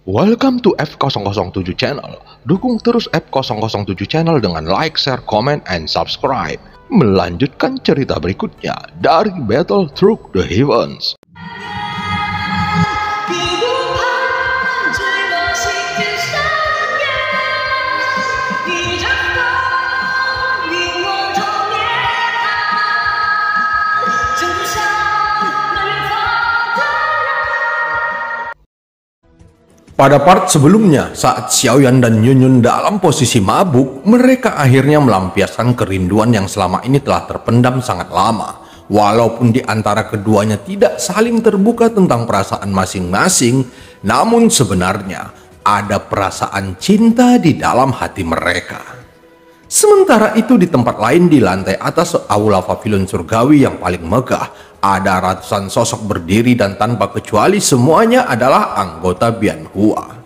Welcome to F007 Channel. Dukung terus F007 Channel dengan like, share, comment, and subscribe. Melanjutkan cerita berikutnya dari Battle Through the Heavens. Pada part sebelumnya, saat Xiaoyan dan Yunyun dalam posisi mabuk, mereka akhirnya melampiaskan kerinduan yang selama ini telah terpendam sangat lama. Walaupun di antara keduanya tidak saling terbuka tentang perasaan masing-masing, namun sebenarnya ada perasaan cinta di dalam hati mereka. Sementara itu di tempat lain di lantai atas aula pavilion surgawi yang paling megah, ada ratusan sosok berdiri dan tanpa kecuali semuanya adalah anggota Bianhua.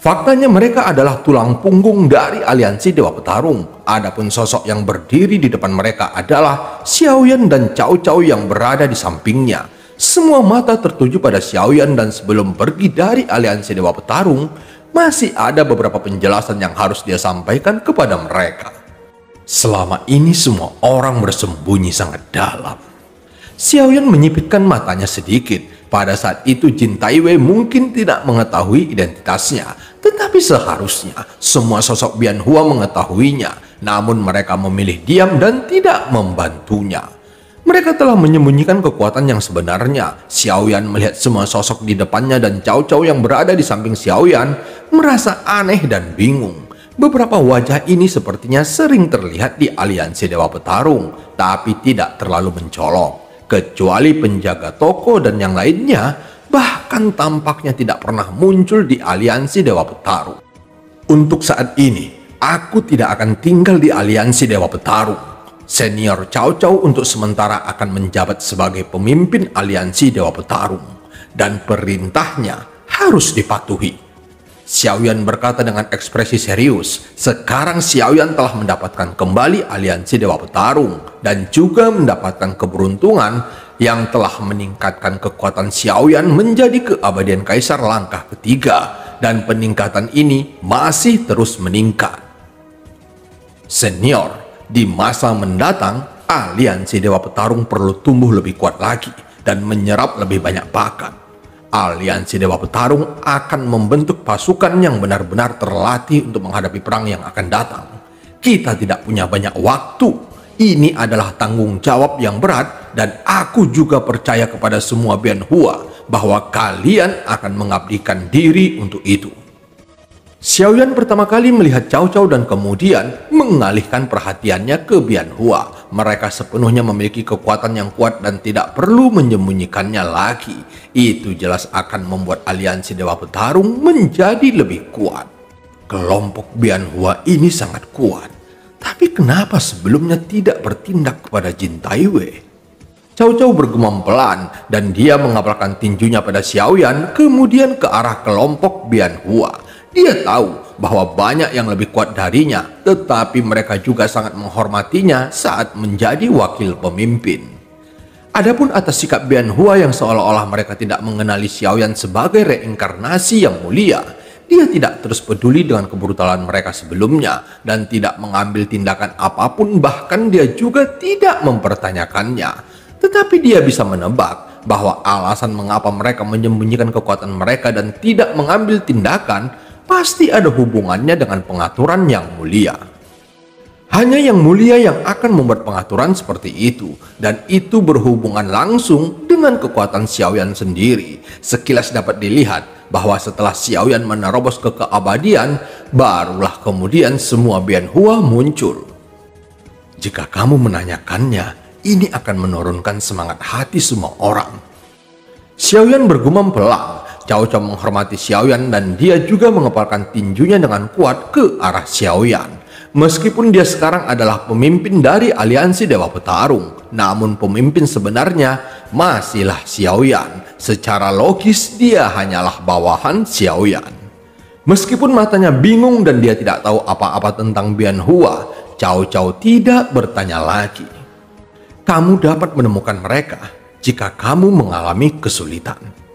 Faktanya mereka adalah tulang punggung dari aliansi Dewa Petarung. Adapun sosok yang berdiri di depan mereka adalah Xiaoyan dan Cao Cao yang berada di sampingnya. Semua mata tertuju pada Xiaoyan dan sebelum pergi dari aliansi Dewa Petarung, masih ada beberapa penjelasan yang harus dia sampaikan kepada mereka. Selama ini semua orang bersembunyi sangat dalam. Xiaoyan menyipitkan matanya sedikit. Pada saat itu Jin Taiwei mungkin tidak mengetahui identitasnya, tetapi seharusnya semua sosok Bianhua mengetahuinya. Namun mereka memilih diam dan tidak membantunya. Mereka telah menyembunyikan kekuatan yang sebenarnya. Xiaoyan melihat semua sosok di depannya dan Cao Cao yang berada di samping Xiaoyan merasa aneh dan bingung. Beberapa wajah ini sepertinya sering terlihat di aliansi Dewa Petarung, tapi tidak terlalu mencolok. Kecuali penjaga toko dan yang lainnya, bahkan tampaknya tidak pernah muncul di aliansi Dewa Petarung. Untuk saat ini, aku tidak akan tinggal di aliansi Dewa Petarung. Senior Cao Cao untuk sementara akan menjabat sebagai pemimpin aliansi Dewa Petarung. Dan perintahnya harus dipatuhi. Xiaoyan berkata dengan ekspresi serius. Sekarang Xiaoyan telah mendapatkan kembali aliansi Dewa Petarung dan juga mendapatkan keberuntungan yang telah meningkatkan kekuatan Xiaoyan menjadi keabadian kaisar langkah ketiga, dan peningkatan ini masih terus meningkat. Senior, di masa mendatang aliansi Dewa Petarung perlu tumbuh lebih kuat lagi dan menyerap lebih banyak bakat. Aliansi Dewa Petarung akan membentuk pasukan yang benar-benar terlatih untuk menghadapi perang yang akan datang. Kita tidak punya banyak waktu. Ini adalah tanggung jawab yang berat dan aku juga percaya kepada semua Bianhua bahwa kalian akan mengabdikan diri untuk itu. Xiaoyan pertama kali melihat Cao Cao dan kemudian mengalihkan perhatiannya ke Bianhua. Mereka sepenuhnya memiliki kekuatan yang kuat dan tidak perlu menyembunyikannya lagi. Itu jelas akan membuat aliansi Dewa Petarung menjadi lebih kuat. Kelompok Bianhua ini sangat kuat. Tapi kenapa sebelumnya tidak bertindak kepada Jin Taiwei? Cao Cao bergumam pelan dan dia mengapalkan tinjunya pada Xiaoyan kemudian ke arah kelompok Bianhua. Dia tahu bahwa banyak yang lebih kuat darinya, tetapi mereka juga sangat menghormatinya saat menjadi wakil pemimpin. Adapun atas sikap Bianhua yang seolah-olah mereka tidak mengenali Xiaoyan sebagai reinkarnasi yang mulia, dia tidak terus peduli dengan kebrutalan mereka sebelumnya dan tidak mengambil tindakan apapun, bahkan dia juga tidak mempertanyakannya. Tetapi dia bisa menebak bahwa alasan mengapa mereka menyembunyikan kekuatan mereka dan tidak mengambil tindakan pasti ada hubungannya dengan pengaturan yang mulia. Hanya yang mulia yang akan membuat pengaturan seperti itu, dan itu berhubungan langsung dengan kekuatan Xiaoyan sendiri. Sekilas dapat dilihat bahwa setelah Xiaoyan menerobos ke keabadian, barulah kemudian semua Bianhua muncul. Jika kamu menanyakannya, ini akan menurunkan semangat hati semua orang. Xiaoyan bergumam pelan. Cao Cao menghormati Xiaoyan dan dia juga mengepalkan tinjunya dengan kuat ke arah Xiaoyan. Meskipun dia sekarang adalah pemimpin dari aliansi Dewa Petarung, namun pemimpin sebenarnya masihlah Xiaoyan. Secara logis dia hanyalah bawahan Xiaoyan. Meskipun matanya bingung dan dia tidak tahu apa-apa tentang Bianhua, Cao Cao tidak bertanya lagi. Kamu dapat menemukan mereka jika kamu mengalami kesulitan.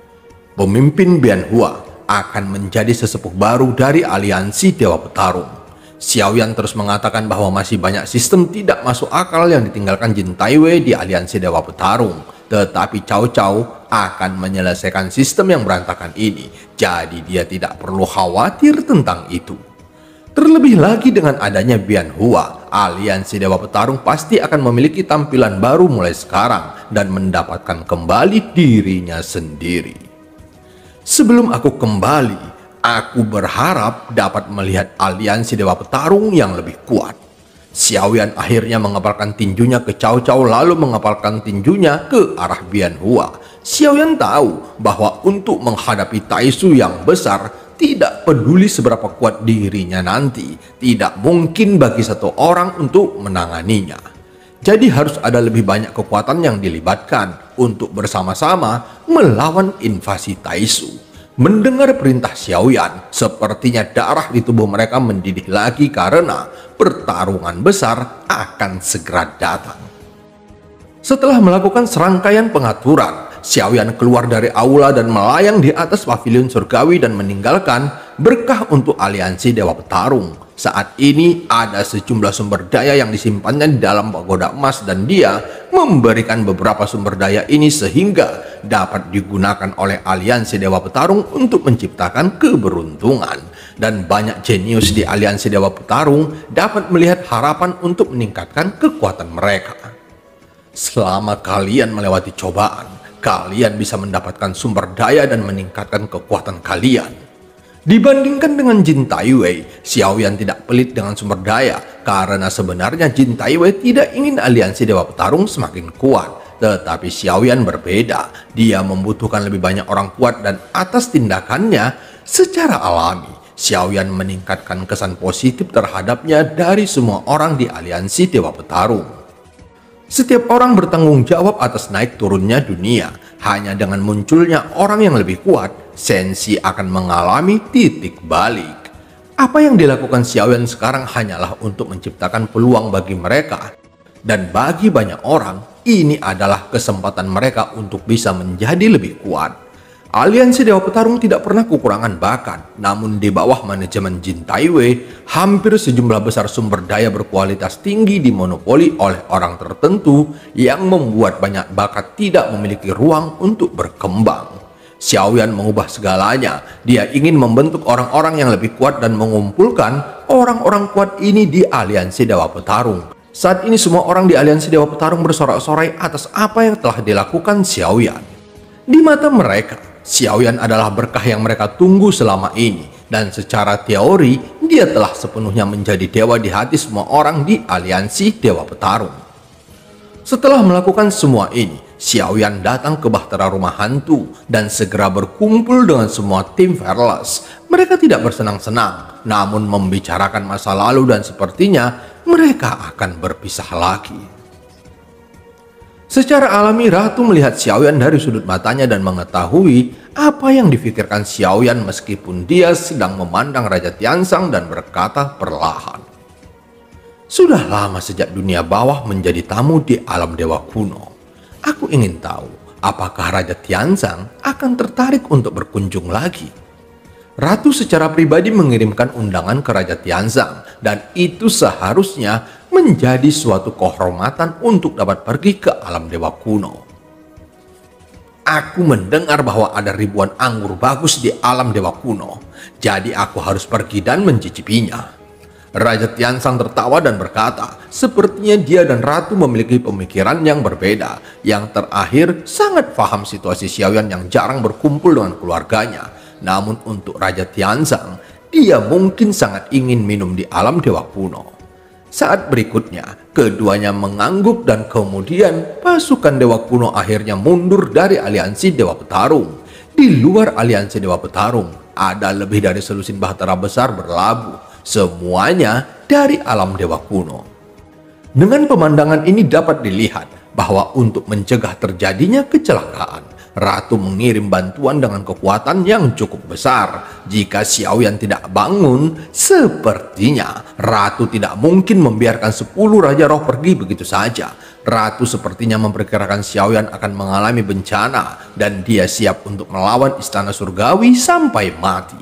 Pemimpin Bianhua akan menjadi sesepuh baru dari aliansi Dewa Petarung. Xiaoyan terus mengatakan bahwa masih banyak sistem tidak masuk akal yang ditinggalkan Jin Taiwei di aliansi Dewa Petarung. Tetapi Cao Cao akan menyelesaikan sistem yang berantakan ini, jadi dia tidak perlu khawatir tentang itu. Terlebih lagi dengan adanya Bian Hua, aliansi Dewa Petarung pasti akan memiliki tampilan baru mulai sekarang dan mendapatkan kembali dirinya sendiri. Sebelum aku kembali, aku berharap dapat melihat aliansi Dewa Petarung yang lebih kuat. Xiaoyan akhirnya mengepalkan tinjunya ke Cao Cao lalu mengepalkan tinjunya ke arah Bian Hua. Xiaoyan tahu bahwa untuk menghadapi Taisu yang besar, tidak peduli seberapa kuat dirinya nanti, tidak mungkin bagi satu orang untuk menanganinya. Jadi harus ada lebih banyak kekuatan yang dilibatkan untuk bersama-sama melawan invasi Taisu. Mendengar perintah Xiaoyan, sepertinya darah di tubuh mereka mendidih lagi karena pertarungan besar akan segera datang. Setelah melakukan serangkaian pengaturan, Xiaoyan keluar dari aula dan melayang di atas pavilion surgawi dan meninggalkan berkah untuk aliansi Dewa Petarung. Saat ini ada sejumlah sumber daya yang disimpannya di dalam pagoda emas dan dia memberikan beberapa sumber daya ini sehingga dapat digunakan oleh aliansi Dewa Petarung untuk menciptakan keberuntungan. Dan banyak jenius di aliansi Dewa Petarung dapat melihat harapan untuk meningkatkan kekuatan mereka. Selama kalian melewati cobaan, kalian bisa mendapatkan sumber daya dan meningkatkan kekuatan kalian. Dibandingkan dengan Jin Taiwei, Xiaoyan tidak pelit dengan sumber daya karena sebenarnya Jin Taiwei tidak ingin aliansi Dewa Petarung semakin kuat. Tetapi Xiaoyan berbeda, dia membutuhkan lebih banyak orang kuat dan atas tindakannya secara alami, Xiaoyan meningkatkan kesan positif terhadapnya dari semua orang di aliansi Dewa Petarung. Setiap orang bertanggung jawab atas naik turunnya dunia. Hanya dengan munculnya orang yang lebih kuat, Sensi akan mengalami titik balik. Apa yang dilakukan Xiaoyan sekarang hanyalah untuk menciptakan peluang bagi mereka. Dan bagi banyak orang, ini adalah kesempatan mereka untuk bisa menjadi lebih kuat. Aliansi Dewa Petarung tidak pernah kekurangan bakat, namun di bawah manajemen Jin Taiwei, hampir sejumlah besar sumber daya berkualitas tinggi dimonopoli oleh orang tertentu yang membuat banyak bakat tidak memiliki ruang untuk berkembang. Xiaoyan mengubah segalanya, dia ingin membentuk orang-orang yang lebih kuat dan mengumpulkan orang-orang kuat ini di aliansi Dewa Petarung. Saat ini semua orang di aliansi Dewa Petarung bersorak-sorai atas apa yang telah dilakukan Xiaoyan. Di mata mereka, Xiaoyan adalah berkah yang mereka tunggu selama ini, dan secara teori dia telah sepenuhnya menjadi dewa di hati semua orang di aliansi Dewa Petarung. Setelah melakukan semua ini, Xiaoyan datang ke bahtera rumah hantu dan segera berkumpul dengan semua tim Fearless. Mereka tidak bersenang-senang, namun membicarakan masa lalu dan sepertinya mereka akan berpisah lagi. Secara alami, Ratu melihat Xiaoyan dari sudut matanya dan mengetahui apa yang difikirkan Xiaoyan meskipun dia sedang memandang Raja Tianzang dan berkata perlahan. Sudah lama sejak dunia bawah menjadi tamu di alam dewa kuno. Aku ingin tahu apakah Raja Tianzang akan tertarik untuk berkunjung lagi. Ratu secara pribadi mengirimkan undangan ke Raja Tianzang dan itu seharusnya menjadi suatu kehormatan untuk dapat pergi ke alam dewa kuno. Aku mendengar bahwa ada ribuan anggur bagus di alam dewa kuno, jadi aku harus pergi dan mencicipinya. Raja Tianzang tertawa dan berkata, sepertinya dia dan Ratu memiliki pemikiran yang berbeda. Yang terakhir sangat paham situasi Xiaoyan yang jarang berkumpul dengan keluarganya. Namun untuk Raja Tianzang, dia mungkin sangat ingin minum di alam dewa kuno. Saat berikutnya, keduanya mengangguk dan kemudian pasukan dewa kuno akhirnya mundur dari aliansi Dewa Petarung. Di luar aliansi Dewa Petarung, ada lebih dari selusin bahtera besar berlabuh. Semuanya dari alam dewa kuno. Dengan pemandangan ini dapat dilihat bahwa untuk mencegah terjadinya kecelakaan, Ratu mengirim bantuan dengan kekuatan yang cukup besar. Jika Xiaoyan tidak bangun, sepertinya Ratu tidak mungkin membiarkan 10 Raja Roh pergi begitu saja. Ratu sepertinya memperkirakan Xiaoyan akan mengalami bencana dan dia siap untuk melawan istana surgawi sampai mati.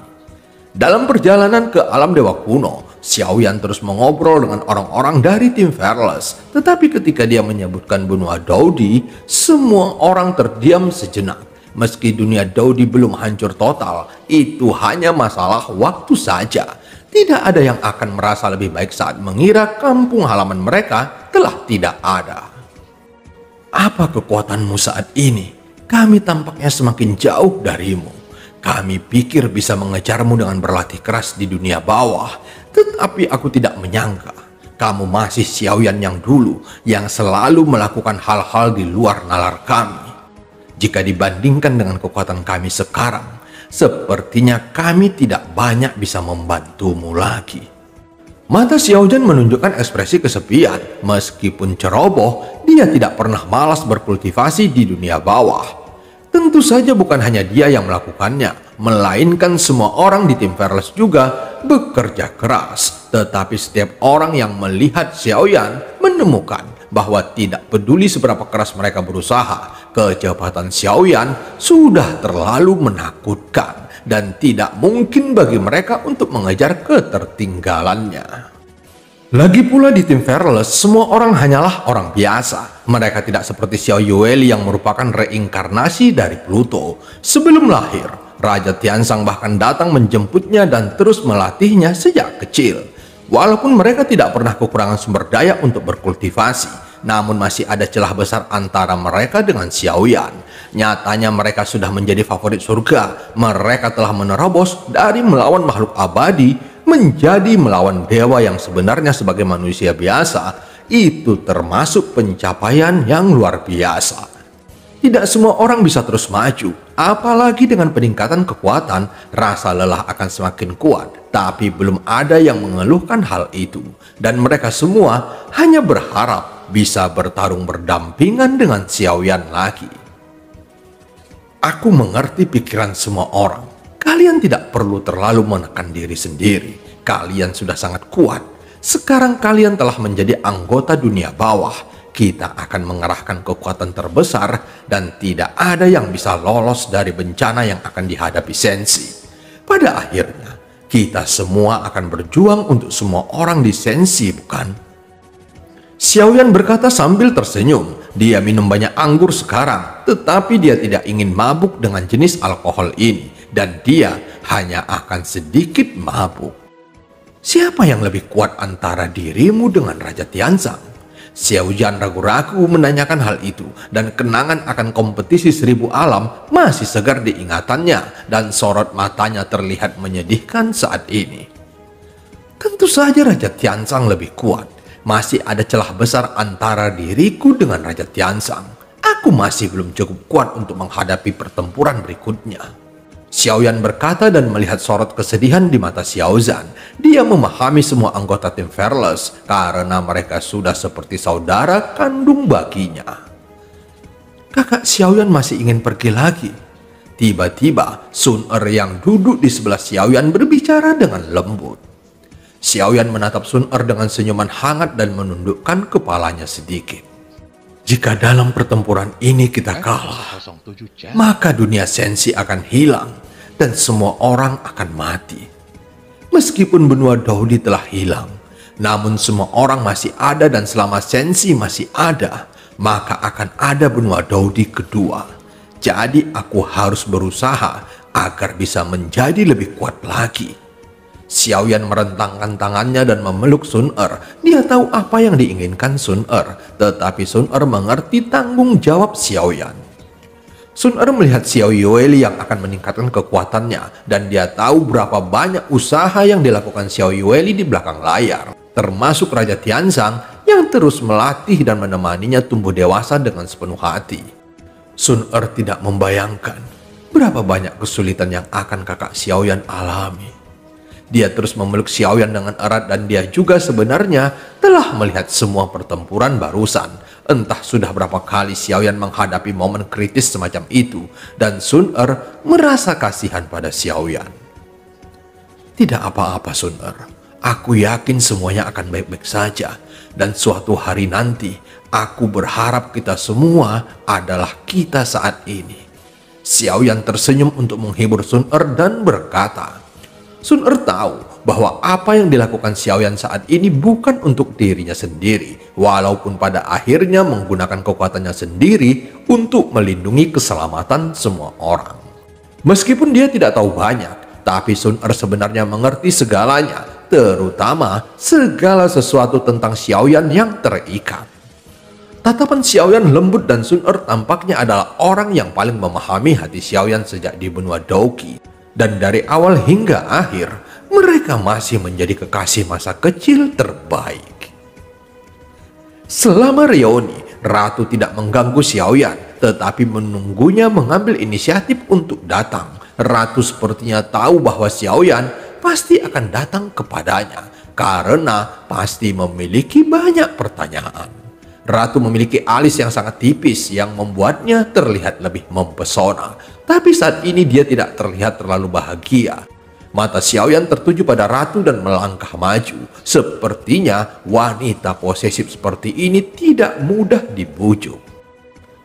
Dalam perjalanan ke alam dewa kuno, Xiaoyan terus mengobrol dengan orang-orang dari tim Fearless. Tetapi ketika dia menyebutkan benua Daudi, semua orang terdiam sejenak. Meski dunia Daudi belum hancur total, itu hanya masalah waktu saja. Tidak ada yang akan merasa lebih baik saat mengira kampung halaman mereka telah tidak ada. Apa kekuatanmu saat ini? Kami tampaknya semakin jauh darimu. Kami pikir bisa mengejarmu dengan berlatih keras di dunia bawah, tetapi aku tidak menyangka kamu masih Xiaoyan yang dulu, yang selalu melakukan hal-hal di luar nalar kami. Jika dibandingkan dengan kekuatan kami sekarang, sepertinya kami tidak banyak bisa membantumu lagi. Mata Xiaoyan menunjukkan ekspresi kesepian. Meskipun ceroboh, dia tidak pernah malas berkultivasi di dunia bawah. Tentu saja bukan hanya dia yang melakukannya, melainkan semua orang di tim Fearless juga bekerja keras. Tetapi setiap orang yang melihat Xiaoyan menemukan bahwa tidak peduli seberapa keras mereka berusaha, kecepatan Xiaoyan sudah terlalu menakutkan dan tidak mungkin bagi mereka untuk mengejar ketertinggalannya. Lagi pula di tim Fearless, semua orang hanyalah orang biasa. Mereka tidak seperti Xiao Yueli yang merupakan reinkarnasi dari Pluto. Sebelum lahir, Raja Tianzang bahkan datang menjemputnya dan terus melatihnya sejak kecil. Walaupun mereka tidak pernah kekurangan sumber daya untuk berkultivasi, namun masih ada celah besar antara mereka dengan Xiaoyan. Nyatanya mereka sudah menjadi favorit surga. Mereka telah menerobos dari melawan makhluk abadi menjadi melawan dewa yang sebenarnya sebagai manusia biasa. Itu termasuk pencapaian yang luar biasa. Tidak semua orang bisa terus maju, apalagi dengan peningkatan kekuatan, rasa lelah akan semakin kuat. Tapi belum ada yang mengeluhkan hal itu, dan mereka semua hanya berharap bisa bertarung berdampingan dengan Xiaoyan lagi. Aku mengerti pikiran semua orang. Kalian tidak perlu terlalu menekan diri sendiri. Kalian sudah sangat kuat. Sekarang kalian telah menjadi anggota dunia bawah. Kita akan mengerahkan kekuatan terbesar dan tidak ada yang bisa lolos dari bencana yang akan dihadapi Sensi. Pada akhirnya, kita semua akan berjuang untuk semua orang di Sensi, bukan? Xiaoyan berkata sambil tersenyum. Dia minum banyak anggur sekarang, tetapi dia tidak ingin mabuk dengan jenis alkohol ini, dan dia hanya akan sedikit mabuk. Siapa yang lebih kuat antara dirimu dengan Raja Tianzang? Xiaoyan ragu-ragu menanyakan hal itu, dan kenangan akan kompetisi 1000 alam masih segar di ingatannya, dan sorot matanya terlihat menyedihkan saat ini. Tentu saja Raja Tianzang lebih kuat. Masih ada celah besar antara diriku dengan Raja Tianzang. Aku masih belum cukup kuat untuk menghadapi pertempuran berikutnya. Xiaoyan berkata dan melihat sorot kesedihan di mata Xiaozan. Dia memahami semua anggota tim Fearless karena mereka sudah seperti saudara kandung baginya. Kakak Xiaoyan masih ingin pergi lagi. Tiba-tiba Sun Er yang duduk di sebelah Xiaoyan berbicara dengan lembut. Xiaoyan menatap Sun Er dengan senyuman hangat dan menundukkan kepalanya sedikit. Jika dalam pertempuran ini kita kalah, maka dunia Sensi akan hilang dan semua orang akan mati. Meskipun benua Daudi telah hilang, namun semua orang masih ada, dan selama Sensi masih ada, maka akan ada benua Daudi kedua. Jadi aku harus berusaha agar bisa menjadi lebih kuat lagi. Xiaoyan merentangkan tangannya dan memeluk Sun Er. Dia tahu apa yang diinginkan Sun Er, tetapi Sun Er mengerti tanggung jawab Xiaoyan. Sun Er melihat Xiao Yueli yang akan meningkatkan kekuatannya, dan dia tahu berapa banyak usaha yang dilakukan Xiao Yueli di belakang layar, termasuk Raja Tianzang yang terus melatih dan menemaninya tumbuh dewasa dengan sepenuh hati. Sun Er tidak membayangkan berapa banyak kesulitan yang akan kakak Xiaoyan alami. Dia terus memeluk Xiaoyan dengan erat, dan dia juga sebenarnya telah melihat semua pertempuran barusan. Entah sudah berapa kali Xiaoyan menghadapi momen kritis semacam itu, dan Sun Er merasa kasihan pada Xiaoyan. Tidak apa-apa Sun Er, aku yakin semuanya akan baik-baik saja, dan suatu hari nanti Aku berharap kita semua adalah kita saat ini." Xiaoyan tersenyum untuk menghibur Sun Er dan berkata, Sun Er tahu bahwa apa yang dilakukan Xiaoyan saat ini bukan untuk dirinya sendiri, walaupun pada akhirnya menggunakan kekuatannya sendiri untuk melindungi keselamatan semua orang. Meskipun dia tidak tahu banyak, tapi Sun Er sebenarnya mengerti segalanya, terutama segala sesuatu tentang Xiaoyan yang terikat. Tatapan Xiaoyan lembut dan Sun Er tampaknya adalah orang yang paling memahami hati Xiaoyan sejak di benua Douqi. Dan dari awal hingga akhir, mereka masih menjadi kekasih masa kecil terbaik. Selama reuni, Ratu tidak mengganggu Xiaoyan, tetapi menunggunya mengambil inisiatif untuk datang. Ratu sepertinya tahu bahwa Xiaoyan pasti akan datang kepadanya, karena pasti memiliki banyak pertanyaan. Ratu memiliki alis yang sangat tipis yang membuatnya terlihat lebih mempesona. Tapi saat ini dia tidak terlihat terlalu bahagia. Mata Xiaoyan tertuju pada Ratu dan melangkah maju. Sepertinya wanita posesif seperti ini tidak mudah dibujuk.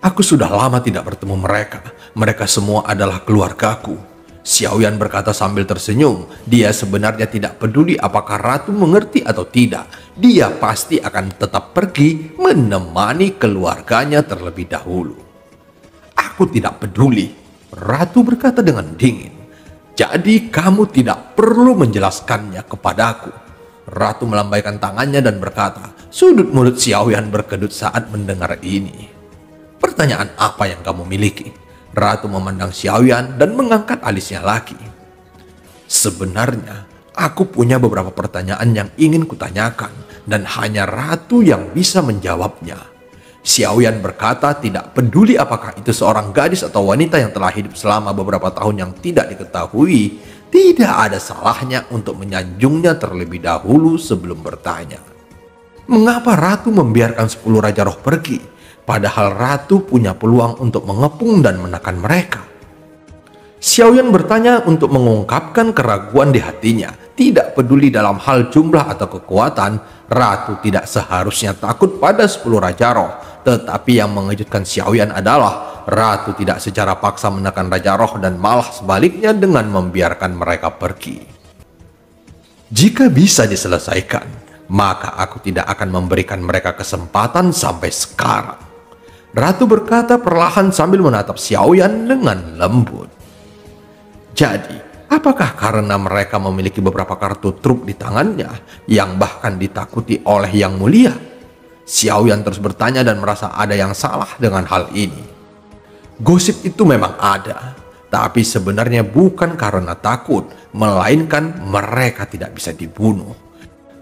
"Aku sudah lama tidak bertemu mereka. Mereka semua adalah keluargaku," Xiaoyan berkata sambil tersenyum. Dia sebenarnya tidak peduli apakah Ratu mengerti atau tidak. Dia pasti akan tetap pergi menemani keluarganya terlebih dahulu. "Aku tidak peduli," Ratu berkata dengan dingin. "Jadi kamu tidak perlu menjelaskannya kepadaku." Ratu melambaikan tangannya dan berkata. Sudut mulut Xiaoyan berkedut saat mendengar ini. "Pertanyaan apa yang kamu miliki?" Ratu memandang Xiaoyan dan mengangkat alisnya lagi. "Sebenarnya, aku punya beberapa pertanyaan yang ingin kutanyakan, dan hanya Ratu yang bisa menjawabnya." Xiaoyan berkata tidak peduli apakah itu seorang gadis atau wanita yang telah hidup selama beberapa tahun yang tidak diketahui, tidak ada salahnya untuk menyanjungnya terlebih dahulu sebelum bertanya. Mengapa Ratu membiarkan 10 Raja Roh pergi? Padahal Ratu punya peluang untuk mengepung dan menekan mereka. Xiaoyan bertanya untuk mengungkapkan keraguan di hatinya. Tidak peduli dalam hal jumlah atau kekuatan, Ratu tidak seharusnya takut pada 10 Raja Roh. Tetapi yang mengejutkan Xiaoyan adalah Ratu tidak secara paksa menekan Raja Roh dan malah sebaliknya dengan membiarkan mereka pergi. "Jika bisa diselesaikan, maka aku tidak akan memberikan mereka kesempatan sampai sekarang," Ratu berkata perlahan sambil menatap Xiaoyan dengan lembut. "Jadi, apakah karena mereka memiliki beberapa kartu truk di tangannya yang bahkan ditakuti oleh Yang Mulia?" Xiaoyan terus bertanya dan merasa ada yang salah dengan hal ini. Gosip itu memang ada, tapi sebenarnya bukan karena takut, melainkan mereka tidak bisa dibunuh.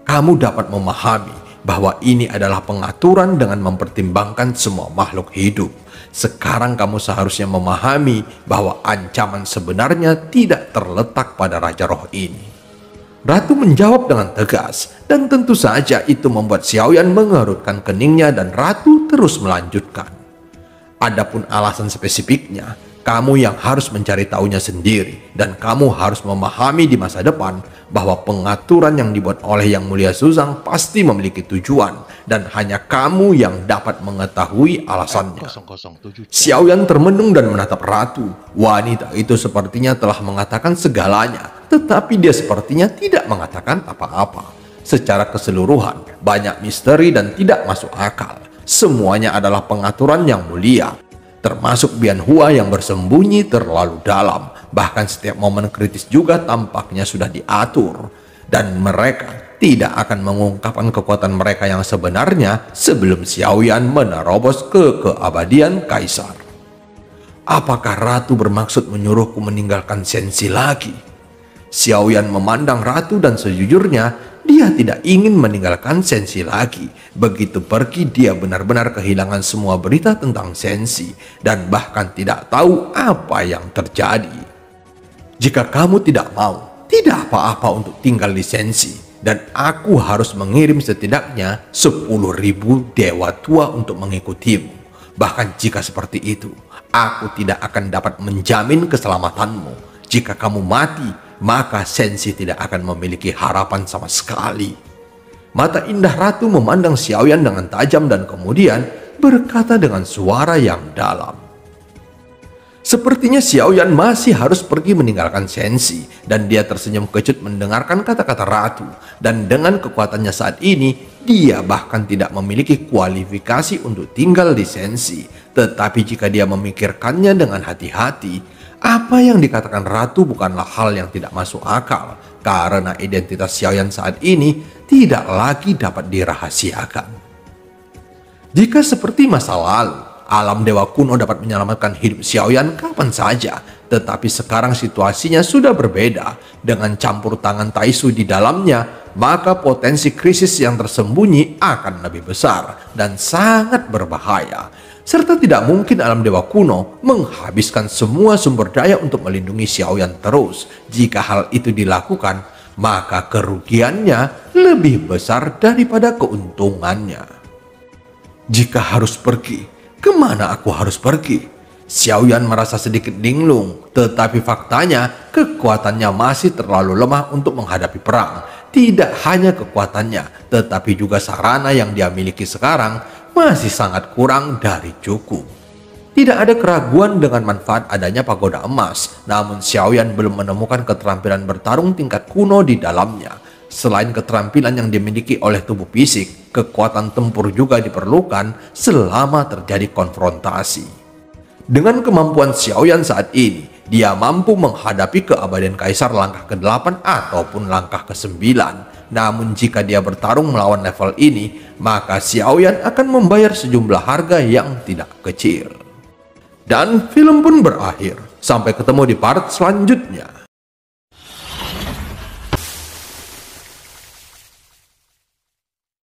Kamu dapat memahami bahwa ini adalah pengaturan dengan mempertimbangkan semua makhluk hidup. Sekarang kamu seharusnya memahami bahwa ancaman sebenarnya tidak terletak pada Raja Roh ini." Ratu menjawab dengan tegas, dan tentu saja itu membuat Xiaoyan mengerutkan keningnya dan Ratu terus melanjutkan. "Adapun alasan spesifiknya, kamu yang harus mencari tahunya sendiri, dan kamu harus memahami di masa depan bahwa pengaturan yang dibuat oleh Yang Mulia Zuzang pasti memiliki tujuan, dan hanya kamu yang dapat mengetahui alasannya." Xiaoyan termenung dan menatap Ratu. Wanita itu sepertinya telah mengatakan segalanya, tetapi dia sepertinya tidak mengatakan apa-apa. Secara keseluruhan, banyak misteri dan tidak masuk akal. Semuanya adalah pengaturan Yang Mulia, termasuk Bian Hua yang bersembunyi terlalu dalam. Bahkan setiap momen kritis juga tampaknya sudah diatur. Dan mereka tidak akan mengungkapkan kekuatan mereka yang sebenarnya sebelum Xiaoyan menerobos ke keabadian Kaisar. "Apakah Ratu bermaksud menyuruhku meninggalkan Sensi lagi?" Xiaoyan memandang Ratu dan sejujurnya dia tidak ingin meninggalkan Sensi lagi. Begitu pergi dia benar-benar kehilangan semua berita tentang Sensi dan bahkan tidak tahu apa yang terjadi. "Jika kamu tidak mau, tidak apa-apa untuk tinggal di Sensi, dan aku harus mengirim setidaknya 10.000 dewa tua untuk mengikutimu. Bahkan jika seperti itu, aku tidak akan dapat menjamin keselamatanmu. Jika kamu mati, maka Sensi tidak akan memiliki harapan sama sekali." Mata indah ratu memandang Xiaoyan dengan tajam dan kemudian berkata dengan suara yang dalam. Sepertinya Xiaoyan masih harus pergi meninggalkan Sensi, dan dia tersenyum kecut mendengarkan kata-kata ratu. Dan dengan kekuatannya saat ini, dia bahkan tidak memiliki kualifikasi untuk tinggal di Sensi. Tetapi jika dia memikirkannya dengan hati-hati, apa yang dikatakan ratu bukanlah hal yang tidak masuk akal, karena identitas Xiaoyan saat ini tidak lagi dapat dirahasiakan. Jika seperti masa lalu, alam dewa kuno dapat menyelamatkan hidup Xiaoyan kapan saja, tetapi sekarang situasinya sudah berbeda. Dengan campur tangan Taisu di dalamnya, maka potensi krisis yang tersembunyi akan lebih besar dan sangat berbahaya. Serta tidak mungkin alam dewa kuno menghabiskan semua sumber daya untuk melindungi Xiaoyan terus. Jika hal itu dilakukan, maka kerugiannya lebih besar daripada keuntungannya. Jika harus pergi, kemana aku harus pergi? Xiaoyan merasa sedikit linglung, tetapi faktanya kekuatannya masih terlalu lemah untuk menghadapi perang. Tidak hanya kekuatannya, tetapi juga sarana yang dia miliki sekarang masih sangat kurang dari cukup. Tidak ada keraguan dengan manfaat adanya pagoda emas, namun Xiaoyan belum menemukan keterampilan bertarung tingkat kuno di dalamnya. Selain keterampilan yang dimiliki oleh tubuh fisik, kekuatan tempur juga diperlukan selama terjadi konfrontasi. Dengan kemampuan Xiaoyan saat ini, dia mampu menghadapi keabadian kaisar langkah ke-8 ataupun langkah ke-9. Namun jika dia bertarung melawan level ini, maka Xiaoyan akan membayar sejumlah harga yang tidak kecil. Dan film pun berakhir. Sampai ketemu di part selanjutnya.